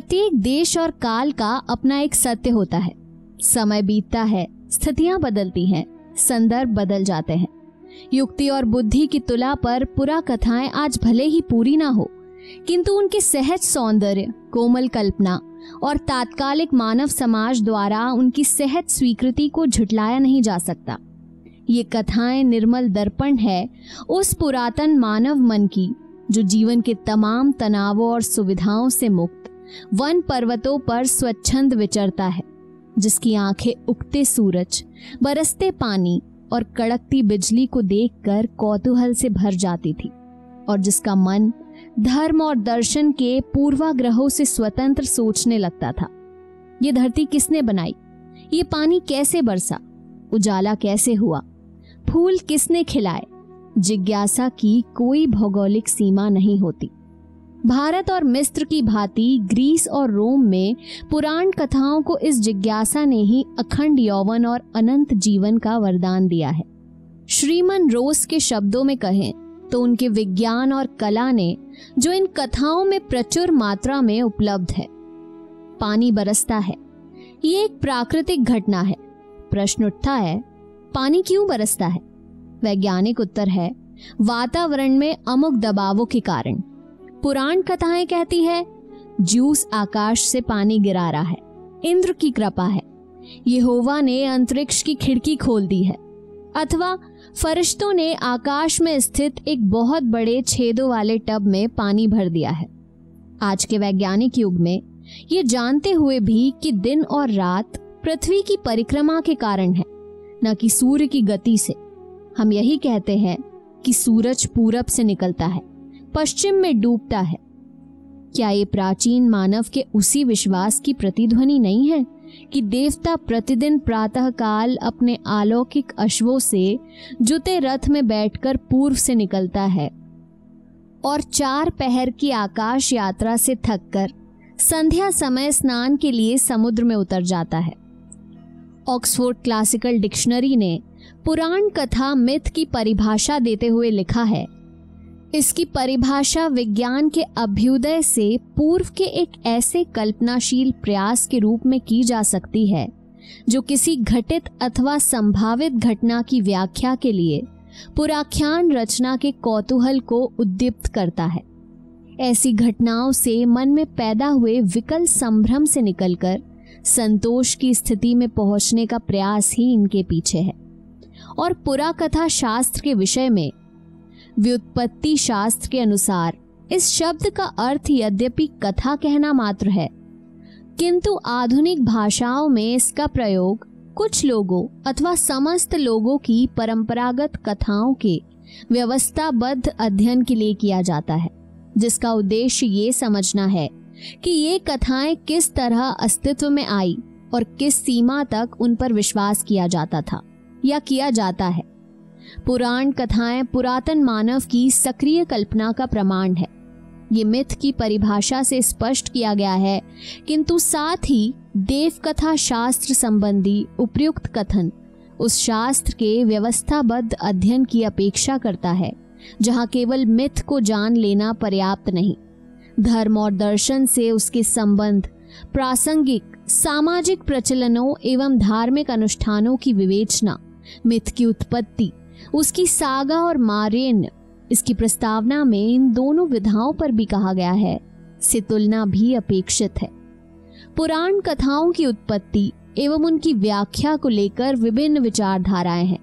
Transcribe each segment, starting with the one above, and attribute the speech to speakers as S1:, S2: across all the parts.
S1: प्रत्येक देश और काल का अपना एक सत्य होता है। समय बीतता है, स्थितियां बदलती हैं, संदर्भ बदल जाते हैं। युक्ति और बुद्धि की तुला पर पुरा कथाएं आज भले ही पूरी ना हो, किंतु उनके सहज सौंदर्य, कोमल कल्पना और तात्कालिक मानव समाज द्वारा उनकी सहज स्वीकृति को झुटलाया नहीं जा सकता। ये कथाएं निर्मल दर्पण है उस पुरातन मानव मन की, जो जीवन के तमाम तनावों और सुविधाओं से मुक्त वन पर्वतों पर स्वच्छंद विचरता है, जिसकी आंखें उगते सूरज, बरसते पानी और कड़कती बिजली को देखकर कौतूहल से भर जाती थी, और जिसका मन धर्म और दर्शन के पूर्वाग्रहों से स्वतंत्र सोचने लगता था। ये धरती किसने बनाई? ये पानी कैसे बरसा? उजाला कैसे हुआ? फूल किसने खिलाए? जिज्ञासा की कोई भौगोलिक सीमा नहीं होती। भारत और मिस्र की भांति ग्रीस और रोम में पुराण कथाओं को इस जिज्ञासा ने ही अखंड यौवन और अनंत जीवन का वरदान दिया है। श्रीमन रोस के शब्दों में कहें तो उनके विज्ञान और कला ने, जो इन कथाओं में प्रचुर मात्रा में उपलब्ध है। पानी बरसता है, ये एक प्राकृतिक घटना है। प्रश्न उठता है, पानी क्यों बरसता है? वैज्ञानिक उत्तर है, वातावरण में अमुक दबावों के कारण। पुराण कथाएं कहती है, ज्यूस आकाश से पानी गिरा रहा है, इंद्र की कृपा है, यहोवा ने अंतरिक्ष की खिड़की खोल दी है, अथवा फरिश्तों ने आकाश में स्थित एक बहुत बड़े छेदों वाले टब में पानी भर दिया है। आज के वैज्ञानिक युग में ये जानते हुए भी कि दिन और रात पृथ्वी की परिक्रमा के कारण है, न कि सूर्य की गति से, हम यही कहते हैं कि सूरज पूरब से निकलता है, पश्चिम में डूबता है। क्या ये प्राचीन मानव के उसी विश्वास की प्रतिध्वनि नहीं है कि देवता प्रतिदिन प्रातः काल अपने अलौकिक अश्वों से जुते रथ में बैठकर पूर्व से निकलता है और 4 पहर की आकाश यात्रा से थककर संध्या समय स्नान के लिए समुद्र में उतर जाता है? ऑक्सफोर्ड क्लासिकल डिक्शनरी ने पुराण कथा मिथ की परिभाषा देते हुए लिखा है, इसकी परिभाषा विज्ञान के अभ्युदय से पूर्व के एक ऐसे कल्पनाशील प्रयास के रूप में की जा सकती है जो किसी घटित अथवा संभावित घटना की व्याख्या के लिए पुराख्यान रचना के कौतूहल को उद्दीप्त करता है। ऐसी घटनाओं से मन में पैदा हुए विकल संभ्रम से निकलकर संतोष की स्थिति में पहुंचने का प्रयास ही इनके पीछे है। और पुराकथा शास्त्र के विषय में व्युत्पत्ति शास्त्र के अनुसार इस शब्द का अर्थ यद्यपि कथा कहना मात्र है, किंतु आधुनिक भाषाओं में इसका प्रयोग कुछ लोगों अथवा समस्त लोगों की परंपरागत कथाओं के व्यवस्थाबद्ध अध्ययन के लिए किया जाता है, जिसका उद्देश्य ये समझना है कि ये कथाएं किस तरह अस्तित्व में आई और किस सीमा तक उन पर विश्वास किया जाता था या किया जाता है। पुराण कथाएं पुरातन मानव की सक्रिय कल्पना का प्रमाण है। ये मिथ की परिभाषा से स्पष्ट किया गया है, किंतु साथ ही देव कथा शास्त्र संबंधी उपयुक्त कथन उस शास्त्र के व्यवस्थाबद्ध अध्ययन की अपेक्षा करता है, जहां केवल मिथ को जान लेना पर्याप्त नहीं, धर्म और दर्शन से उसके संबंध, प्रासंगिक सामाजिक प्रचलनों एवं धार्मिक अनुष्ठानों की विवेचना, मिथ की उत्पत्ति, उसकी सागा और मारेन्य, इसकी प्रस्तावना में इन दोनों विधाओं पर भी कहा गया है, से तुलना भी अपेक्षित है। पुराण कथाओं की उत्पत्ति एवं उनकी व्याख्या को लेकर विभिन्न विचारधाराएं हैं,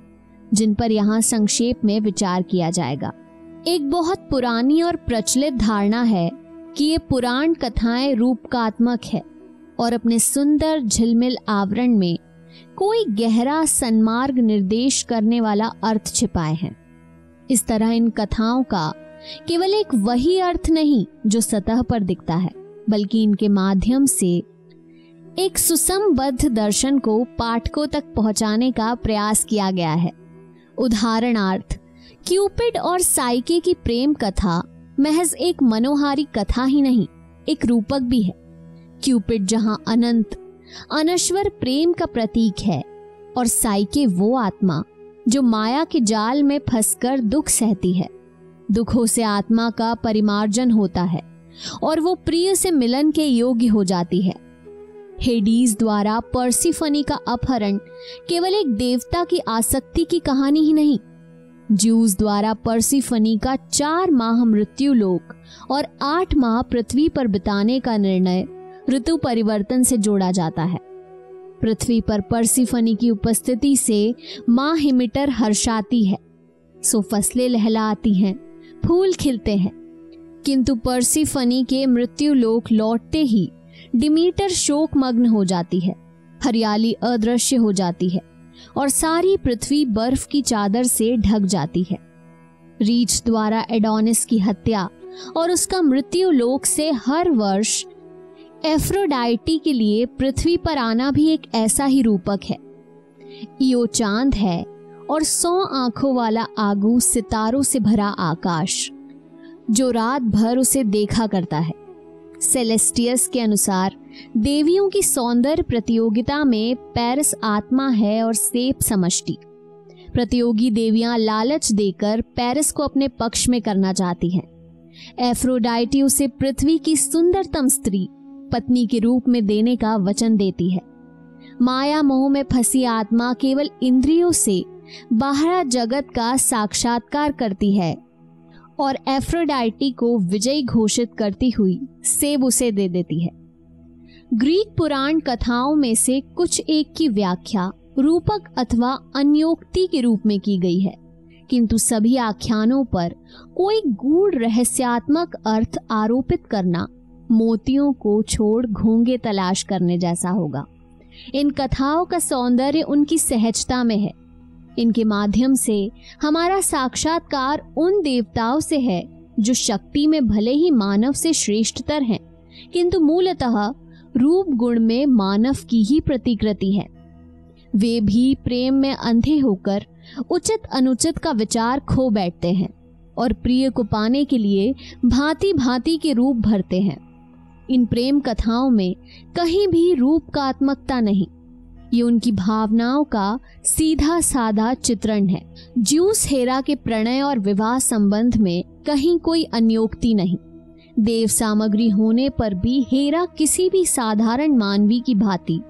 S1: जिन पर यहाँ संक्षेप में विचार किया जाएगा। एक बहुत पुरानी और प्रचलित धारणा है कि ये पुराण कथाएं रूपकात्मक है और अपने सुंदर झिलमिल आवरण में कोई गहरा सन्मार्ग निर्देश करने वाला अर्थ छिपाए हैं। इस तरह इन कथाओं का केवल एक वही अर्थ नहीं जो सतह पर दिखता है, बल्कि इनके माध्यम से एक सुसंबद्ध दर्शन को पाठकों तक पहुंचाने का प्रयास किया गया है। उदाहरणार्थ, क्यूपिड और साइके की प्रेम कथा महज एक मनोहारी कथा ही नहीं, एक रूपक भी है। क्यूपिड जहां अनंत अनश्वर प्रेम का प्रतीक है और साइके वो आत्मा जो माया के जाल में फंसकर दुख सहती है। दुखों से आत्मा का परिमार्जन होता है और वो प्रिय से मिलन के योग्य हो जाती है। हेडीज द्वारा पर्सिफनी का अपहरण केवल एक देवता की आसक्ति की कहानी ही नहीं, ज्यूस द्वारा पर्सिफनी का 4 माह मृत्यु लोक और 8 माह पृथ्वी पर बिताने का निर्णय ऋतु परिवर्तन से जोड़ा जाता है। पृथ्वी पर पर्सिफनी की उपस्थिति से माँ हिमिटर हर्षाती है, सो फसलें लहलाती हैं, फूल खिलते हैं। किंतु पर्सिफनी के मृत्यु लोक लौटते ही डिमीटर शोकमग्न हो जाती है, हरियाली अदृश्य हो जाती है और सारी पृथ्वी बर्फ की चादर से ढक जाती है। रीच द्वारा एडोनिस की हत्या और उसका मृत्यु लोक से हर वर्ष एफ्रोडाइटी के लिए पृथ्वी पर आना भी एक ऐसा ही रूपक है। ईओ चांद है और 100 आंखों वाला आगू सितारों से भरा आकाश जो रात भर उसे देखा करता है। सेलेस्टियस के अनुसार देवियों की सौंदर्य प्रतियोगिता में पैरिस आत्मा है और सेप समष्टि। प्रतियोगी देवियां लालच देकर पैरिस को अपने पक्ष में करना चाहती हैं। एफ्रोडाइटी उसे पृथ्वी की सुंदरतम स्त्री पत्नी के रूप में देने का वचन देती है। माया मोह में फंसी आत्मा केवल इंद्रियों से बाहर जगत का साक्षात्कार करती है और एफ्रोडाइटी को विजयी घोषित करती हुई सेब उसे दे देती है। ग्रीक पुराण कथाओं में से कुछ एक की व्याख्या रूपक अथवा अन्योक्ति के रूप में की गई है, किंतु सभी आख्यानों पर कोई गूढ़ रहस्यात्मक अर्थ आरोपित करना मोतियों को छोड़ घोंगे तलाश करने जैसा होगा। इन कथाओं का सौंदर्य उनकी सहजता में है। इनके माध्यम से हमारा साक्षात्कार उन देवताओं से है जो शक्ति में भले ही मानव से श्रेष्ठतर हैं, किंतु मूलतः रूप गुण में मानव की ही प्रतिकृति है। वे भी प्रेम में अंधे होकर उचित अनुचित का विचार खो बैठते हैं और प्रिय को पाने के लिए भांति भांति के रूप भरते हैं। इन प्रेम कथाओं में कहीं भी रूपकात्मकता नहीं, ये उनकी भावनाओं का सीधा साधा चित्रण है। ज्यूस हेरा के प्रणय और विवाह संबंध में कहीं कोई अन्योक्ति नहीं। देव सामग्री होने पर भी हेरा किसी भी साधारण मानवी की भांति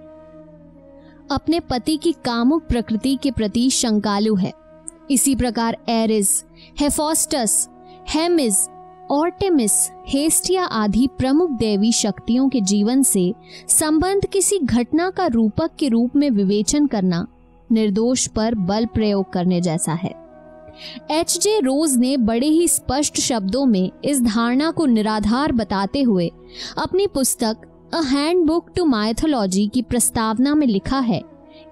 S1: अपने पति की कामुक प्रकृति के प्रति शंकालु है। इसी प्रकार एरिस, हेफोस्टस, हेमिस, आर्टेमिस, हेस्टिया आदि प्रमुख दैवी शक्तियों के जीवन से संबंध किसी घटना का रूपक के रूप में विवेचन करना निर्दोष पर बल प्रयोग करने जैसा है। एच.जे. रोज ने बड़े ही स्पष्ट शब्दों में इस धारणा को निराधार बताते हुए अपनी पुस्तक अ हैंडबुक टू माइथोलॉजी की प्रस्तावना में लिखा है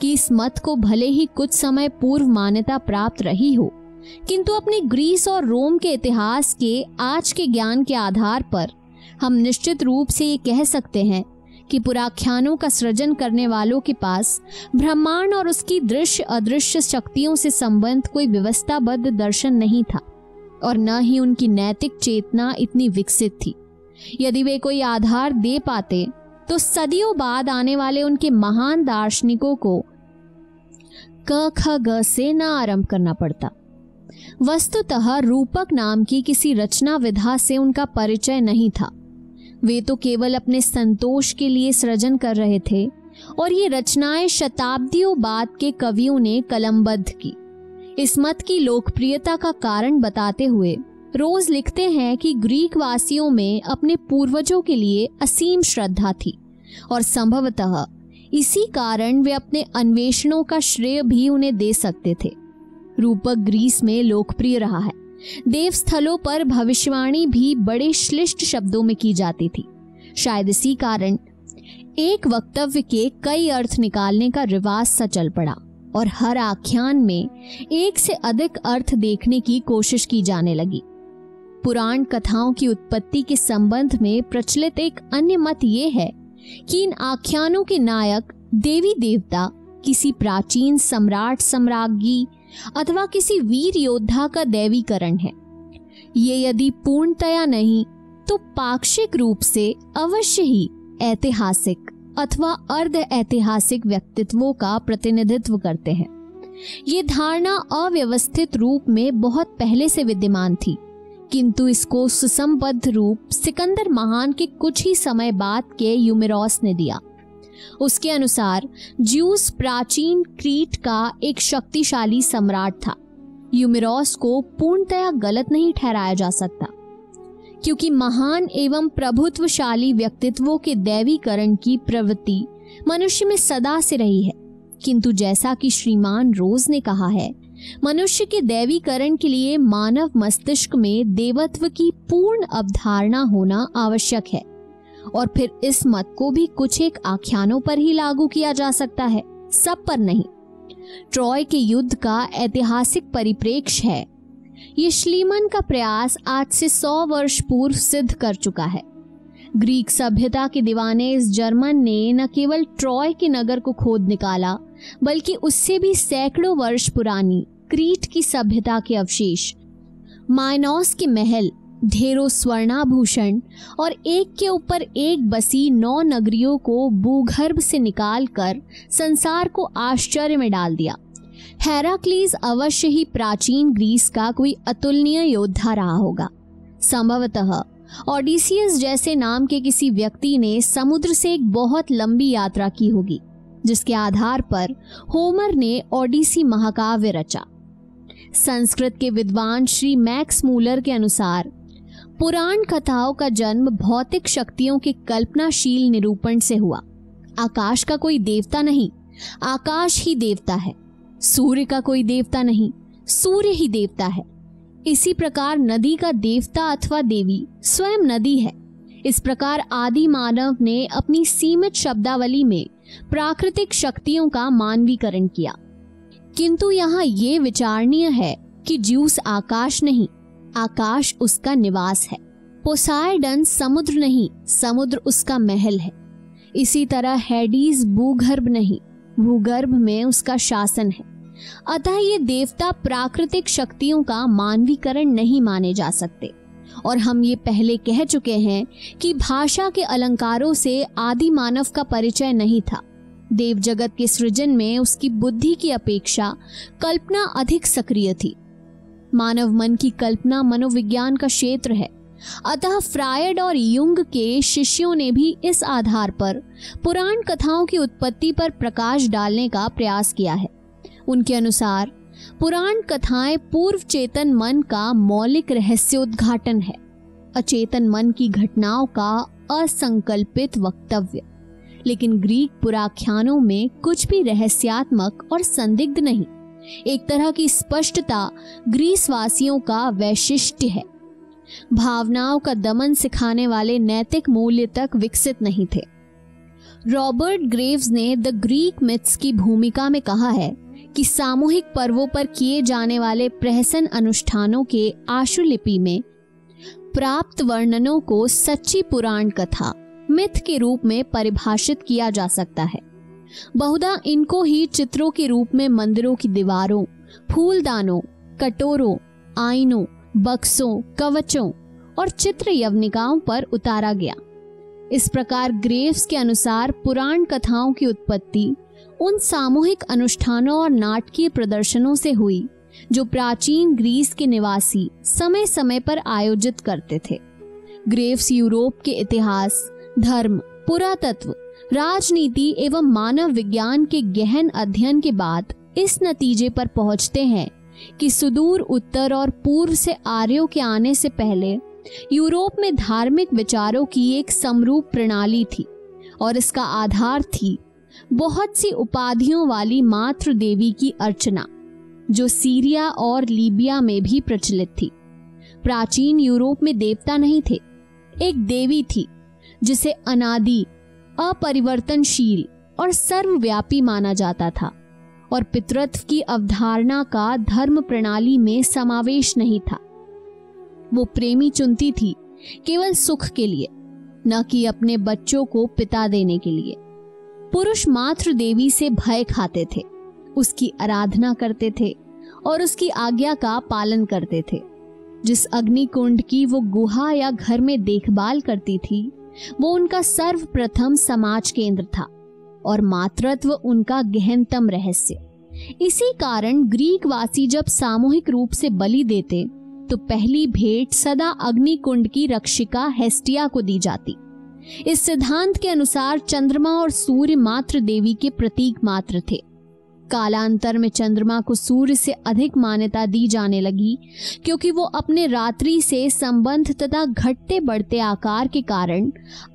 S1: कि इस मत को भले ही कुछ समय पूर्व मान्यता प्राप्त रही हो, किंतु अपने ग्रीस और रोम के इतिहास के आज के ज्ञान के आधार पर हम निश्चित रूप से ये कह सकते हैं कि पुराख्यानों का सृजन करने वालों के पास ब्रह्मांड और उसकी दृश्य अदृश्य शक्तियों से संबंध कोई व्यवस्थाबद्ध दर्शन नहीं था और न ही उनकी नैतिक चेतना इतनी विकसित थी। यदि वे कोई आधार दे पाते तो सदियों बाद आने वाले उनके महान दार्शनिकों को क ख ग से न आरंभ करना पड़ता। वस्तुतः रूपक नाम की किसी रचना विधा से उनका परिचय नहीं था। वे तो केवल अपने संतोष के लिए सृजन कर रहे थे और ये रचनाएं शताब्दियों बाद के कवियों ने कलमबद्ध की। इस मत की लोकप्रियता का कारण बताते हुए रोज लिखते हैं कि ग्रीक वासियों में अपने पूर्वजों के लिए असीम श्रद्धा थी और संभवतः इसी कारण वे अपने अन्वेषणों का श्रेय भी उन्हें दे सकते थे। रूपक ग्रीस में लोकप्रिय रहा है। देव स्थलों पर भविष्यवाणी भी बड़े श्लिष्ट शब्दों में की जाती थी। शायद इसी कारण एक वक्तव्य के कई अर्थ निकालने का रिवाज सा चल पड़ा और हर आख्यान में एक से अधिक अर्थ देखने की कोशिश की जाने लगी। पुराण कथाओं की उत्पत्ति के संबंध में प्रचलित एक अन्य मत ये है कि इन आख्यानों के नायक देवी देवता किसी प्राचीन सम्राट सम्राज्ञी अथवा किसी वीर योद्धा का दैवीकरण है। ये यदि पूर्णतया नहीं तो पाक्षिक रूप से अवश्य ही ऐतिहासिक अथवा अर्ध ऐतिहासिक व्यक्तित्वों का प्रतिनिधित्व करते हैं। ये धारणा अव्यवस्थित रूप में बहुत पहले से विद्यमान थी, किंतु इसको सुसंबद्ध रूप सिकंदर महान के कुछ ही समय बाद के यूमेरोस ने दिया। उसके अनुसार ज्यूस प्राचीन क्रीट का एक शक्तिशाली सम्राट था। यूमेरोस को पूर्णतया गलत नहीं ठहराया जा सकता, क्योंकि महान एवं प्रभुत्वशाली व्यक्तित्वों के दैवीकरण की प्रवृत्ति मनुष्य में सदा से रही है। किंतु जैसा कि श्रीमान रोज ने कहा है, मनुष्य के दैवीकरण के लिए मानव मस्तिष्क में देवत्व की पूर्ण अवधारणा होना आवश्यक है, और फिर इस मत को भी कुछ एक आख्यानों पर ही लागू किया जा सकता है, सब पर नहीं। ट्रॉय के युद्ध का ऐतिहासिक परिप्रेक्ष्य है। ये श्लीमन का प्रयास आज से 100 वर्ष पूर्व सिद्ध कर चुका है। ग्रीक सभ्यता के दीवाने इस जर्मन ने न केवल ट्रॉय के नगर को खोद निकाला, बल्कि उससे भी सैकड़ों वर्ष पुरानी क्रीट की सभ्यता के अवशेष, माइनोस के महल, ढेरों स्वर्णाभूषण और एक के ऊपर एक बसी 9 नगरियों को भूगर्भ से निकालकर संसार को आश्चर्य में डाल दिया। हेराक्लीज अवश्य ही प्राचीन ग्रीस का कोई अतुलनीय योद्धा रहा होगा। संभवतः ओडिसियस जैसे नाम के किसी व्यक्ति ने समुद्र से एक बहुत लंबी यात्रा की होगी, जिसके आधार पर होमर ने ओडिसी महाकाव्य रचा। संस्कृत के विद्वान श्री मैक्स मूलर के अनुसार पुराण कथाओं का जन्म भौतिक शक्तियों के कल्पनाशील निरूपण से हुआ। आकाश का कोई देवता नहीं, आकाश ही देवता है। सूर्य का कोई देवता नहीं, सूर्य ही देवता है। इसी प्रकार नदी का देवता अथवा देवी स्वयं नदी है। इस प्रकार आदि मानव ने अपनी सीमित शब्दावली में प्राकृतिक शक्तियों का मानवीकरण किया। किंतु यहाँ ये विचारणीय है कि ज्यूस आकाश नहीं, आकाश उसका निवास है। पोसाइडन समुद्र नहीं, समुद्र उसका महल है। इसी तरह हेडीज भूगर्भ नहीं, भूगर्भ में उसका शासन है। अतः ये देवता प्राकृतिक शक्तियों का मानवीकरण नहीं माने जा सकते। और हम ये पहले कह चुके हैं कि भाषा के अलंकारों से आदि मानव का परिचय नहीं था। देव जगत के सृजन में उसकी बुद्धि की अपेक्षा कल्पना अधिक सक्रिय थी। मानव मन की कल्पना मनोविज्ञान का क्षेत्र है। अतः फ्रायड और युंग के शिष्यों ने भी इस आधार पर पुराण कथाओं की उत्पत्ति पर प्रकाश डालने का प्रयास किया है। उनके अनुसार पुराण कथाएं पूर्व चेतन मन का मौलिक रहस्योद्घाटन है, अचेतन मन की घटनाओं का असंकल्पित वक्तव्य। लेकिन ग्रीक पुराख्यानों में कुछ भी रहस्यात्मक और संदिग्ध नहीं। एक तरह की स्पष्टता ग्रीस वासियों का वैशिष्ट्य है। भावनाओं का दमन सिखाने वाले नैतिक मूल्य तक विकसित नहीं थे। रॉबर्ट ग्रेव्स ने द ग्रीक मिथ्स की भूमिका में कहा है कि सामूहिक पर्वों पर किए जाने वाले प्रहसन अनुष्ठानों के आशुलिपि में प्राप्त वर्णनों को सच्ची पुराण कथा मिथ के रूप में परिभाषित किया जा सकता है। बहुधा इनको ही चित्रों के रूप में मंदिरों की दीवारों, फूलदानों, कटोरों, आईनों, बक्सों, कवचों और चित्र यवनिकाओं पर उतारा गया। इस प्रकार ग्रेव्स के अनुसार पुराण कथाओं की उत्पत्ति उन सामूहिक अनुष्ठानों और नाटकीय प्रदर्शनों से हुई जो प्राचीन ग्रीस के निवासी समय समय पर आयोजित करते थे। ग्रेव्स यूरोप के इतिहास, धर्म, पुरातत्व, राजनीति एवं मानव विज्ञान के गहन अध्ययन के बाद इस नतीजे पर पहुंचते हैं कि सुदूर उत्तर और पूर्व से आर्यों के आने से पहले यूरोप में धार्मिक विचारों की एक समरूप प्रणाली थी और इसका आधार थी बहुत सी उपाधियों वाली मातृ देवी की अर्चना, जो सीरिया और लीबिया में भी प्रचलित थी। प्राचीन यूरोप में देवता नहीं थे, एक देवी थी जिसे अनादि, अपरिवर्तनशील और सर्वव्यापी माना जाता था, और पितृत्व की अवधारणा का धर्म प्रणाली में समावेश नहीं था। वो प्रेमी चुनती थी केवल सुख के लिए, न कि अपने बच्चों को पिता देने के लिए। पुरुष मातृ देवी से भय खाते थे, उसकी आराधना करते थे और उसकी आज्ञा का पालन करते थे। जिस अग्निकुंड की वो गुहा या घर में देखभाल करती थी, वो उनका सर्वप्रथम समाज केंद्र था और मातृत्व उनका गहनतम रहस्य। इसी कारण ग्रीक वासी जब सामूहिक रूप से बलि देते तो पहली भेंट सदा अग्निकुंड की रक्षिका हेस्टिया को दी जाती। इस सिद्धांत के अनुसार चंद्रमा और सूर्य मातृ देवी के प्रतीक मात्र थे। कालांतर में चंद्रमा को सूर्य से अधिक मान्यता दी जाने लगी, क्योंकि वो अपने रात्रि से संबंध तथा घटते बढ़ते आकार के कारण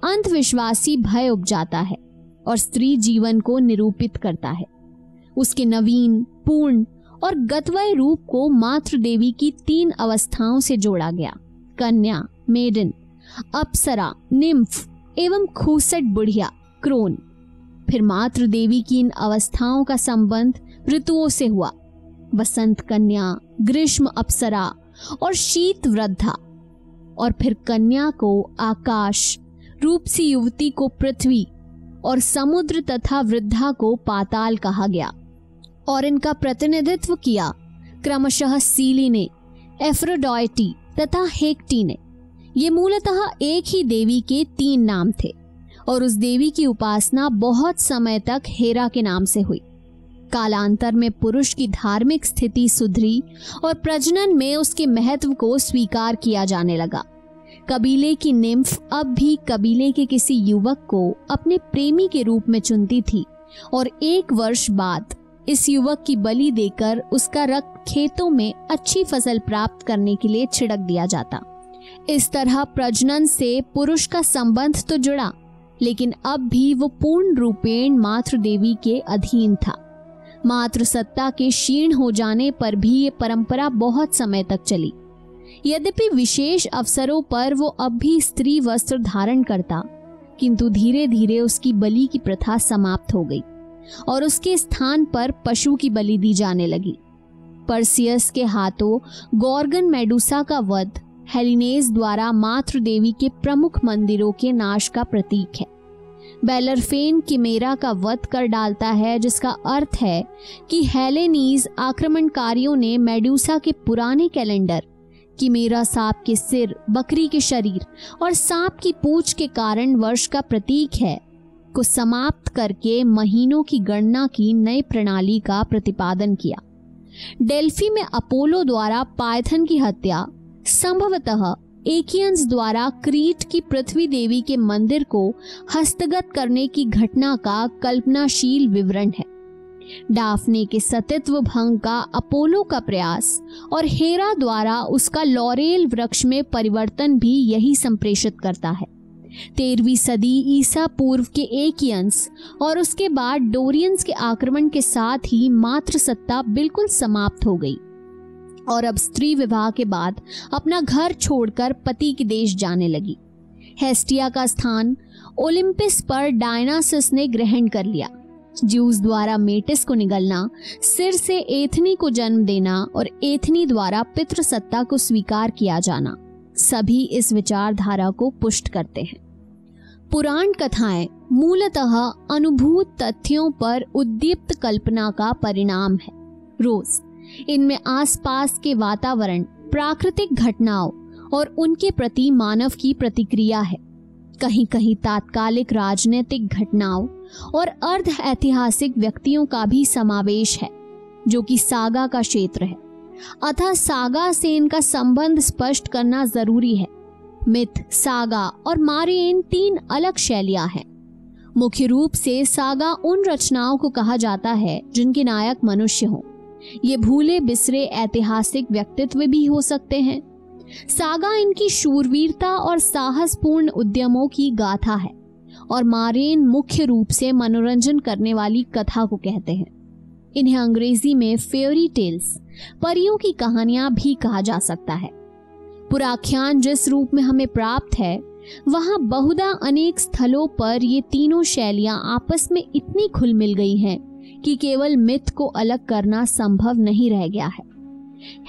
S1: अंधविश्वासी भय उपजाता है और स्त्री जीवन को निरूपित करता है। उसके नवीन, पूर्ण और गतवय रूप को मातृ देवी की 3 अवस्थाओं से जोड़ा गया: कन्या, मेडन, अप्सरा, निम्फ एवं खूसट बुढ़िया, क्रोन। फिर मातृ देवी की इन अवस्थाओं का संबंध ऋतुओं से हुआ: वसंत कन्या, ग्रीष्म अप्सरा और शीत वृद्धा। और फिर कन्या को आकाश, रूपसी युवती को पृथ्वी और समुद्र तथा वृद्धा को पाताल कहा गया। और इनका प्रतिनिधित्व किया क्रमशः सीलिने, एफ्रोडाइटी तथा हेक्टी ने। ये मूलतः एक ही देवी के 3 नाम थे और उस देवी की उपासना बहुत समय तक हेरा के नाम से हुई। कालांतर में पुरुष की धार्मिक स्थिति सुधरी और प्रजनन में उसके महत्व को स्वीकार किया जाने लगा। कबीले की निम्फ अब भी कबीले के किसी युवक को अपने प्रेमी के रूप में चुनती थी और 1 वर्ष बाद इस युवक की बलि देकर उसका रक्त खेतों में अच्छी फसल प्राप्त करने के लिए छिड़क दिया जाता। इस तरह प्रजनन से पुरुष का संबंध तो जुड़ा, लेकिन अब भी वो पूर्ण रूपेण मातृ देवी के अधीन था। मातृ सत्ता के क्षीण हो जाने पर भी ये परंपरा बहुत समय तक चली। यद्यपि विशेष अवसरों पर वो अब भी स्त्री वस्त्र धारण करता, किंतु धीरे धीरे उसकी बलि की प्रथा समाप्त हो गई और उसके स्थान पर पशु की बलि दी जाने लगी। पर्सियस के हाथों गॉर्गन मेडुसा का वध हेलिनेस द्वारा मातृ देवी के प्रमुख मंदिरों के नाश का प्रतीक है। बेलरफेन किमेरा का वध कर डालता है, जिसका अर्थ है कि हेलेनीज आक्रमणकारियों ने मेडुसा के पुराने कैलेंडर किमेरा सांप के सिर, बकरी के शरीर और सांप की पूंछ के कारण वर्ष का प्रतीक है को समाप्त करके महीनों की गणना की नई प्रणाली का प्रतिपादन किया। डेल्फी में अपोलो द्वारा पाइथन की हत्या संभवतः एकियंस द्वारा क्रीट की पृथ्वी देवी के मंदिर को हस्तगत करने की घटना का कल्पनाशील विवरण है। डाफने के सतीत्व भंग का अपोलो का प्रयास और हेरा द्वारा उसका लॉरेल वृक्ष में परिवर्तन भी यही संप्रेषित करता है। 13वीं सदी ईसा पूर्व के एकियंस और उसके बाद डोरियंस के आक्रमण के साथ ही मातृ सत्ता बिल्कुल समाप्त हो गई और अब स्त्री विवाह के बाद अपना घर छोड़कर पति के देश जाने लगी। हेस्टिया का स्थान ओलिम्पस पर डायनासिस ने ग्रहण कर लिया। ज्यूस द्वारा मेटिस को निगलना, सिर से एथनी को जन्म देना और एथनी द्वारा पितृसत्ता को स्वीकार किया जाना, सभी इस विचारधारा को पुष्ट करते हैं। पुराण कथाएं मूलतः अनुभूत तथ्यों पर उद्दीप्त कल्पना का परिणाम है। रोज इनमें आसपास के वातावरण, प्राकृतिक घटनाओं और उनके प्रति मानव की प्रतिक्रिया है। कहीं कहीं तात्कालिक राजनीतिक घटनाओं और अर्ध ऐतिहासिक व्यक्तियों का भी समावेश है, जो कि सागा का क्षेत्र है। अतः सागा से इनका संबंध स्पष्ट करना जरूरी है। मिथ, सागा और मारियन 3 अलग शैलियां हैं। मुख्य रूप से सागा उन रचनाओं को कहा जाता है जिनके नायक मनुष्य हों। ये भूले बिसरे ऐतिहासिक व्यक्तित्व भी हो सकते हैं। सागा इनकी शूरवीरता और साहसपूर्ण उद्यमों की गाथा है और मारियन मुख्य रूप से मनोरंजन करने वाली कथा को कहते हैं। इन्हें अंग्रेजी में फेयरी टेल्स, परियों की कहानियां भी कहा जा सकता है। पुराख्यान जिस रूप में हमें प्राप्त है, वहां बहुधा अनेक स्थलों पर ये तीनों शैलियां आपस में इतनी घुल मिल गई हैं कि केवल मिथ को अलग करना संभव नहीं रह गया है।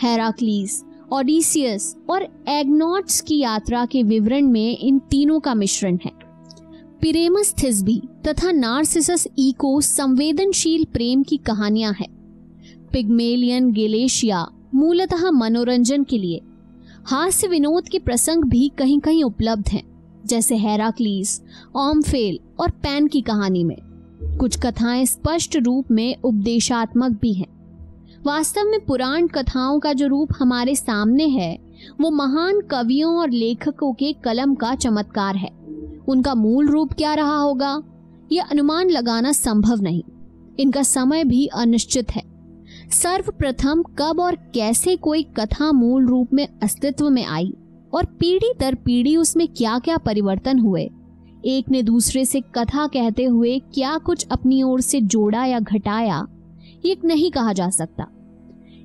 S1: हेराक्लीस, ओडिसियस और एग्नॉट्स की यात्रा के विवरण में इन तीनों का मिश्रण है। पिरेमस थिस्बी तथा नार्सिसस ईको संवेदनशील प्रेम की कहानियां हैं। पिग्मेलियन गेलेशिया मूलतः मनोरंजन के लिए। हास्य विनोद के प्रसंग भी कहीं कहीं उपलब्ध हैं, जैसे हेराक्लीस, ओम्फेल और पैन की कहानी में। कुछ कथाएं स्पष्ट रूप में उपदेशात्मक भी हैं। वास्तव में पुराण कथाओं का जो रूप हमारे सामने है, वो महान कवियों और लेखकों के कलम का चमत्कार है। उनका मूल रूप क्या रहा होगा, ये अनुमान लगाना संभव नहीं। इनका समय भी अनिश्चित है। सर्वप्रथम कब और कैसे कोई कथा मूल रूप में अस्तित्व में आई और पीढ़ी दर पीढ़ी उसमें क्या क्या परिवर्तन हुए, एक ने दूसरे से कथा कहते हुए क्या कुछ अपनी ओर से जोड़ा या घटाया, ये नहीं कहा जा सकता।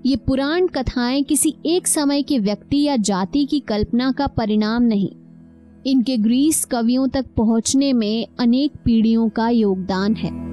S1: ये पुराण कथाएं किसी एक समय के व्यक्ति या जाति की कल्पना का परिणाम नहीं। इनके ग्रीस कवियों तक पहुंचने में अनेक पीढ़ियों का योगदान है।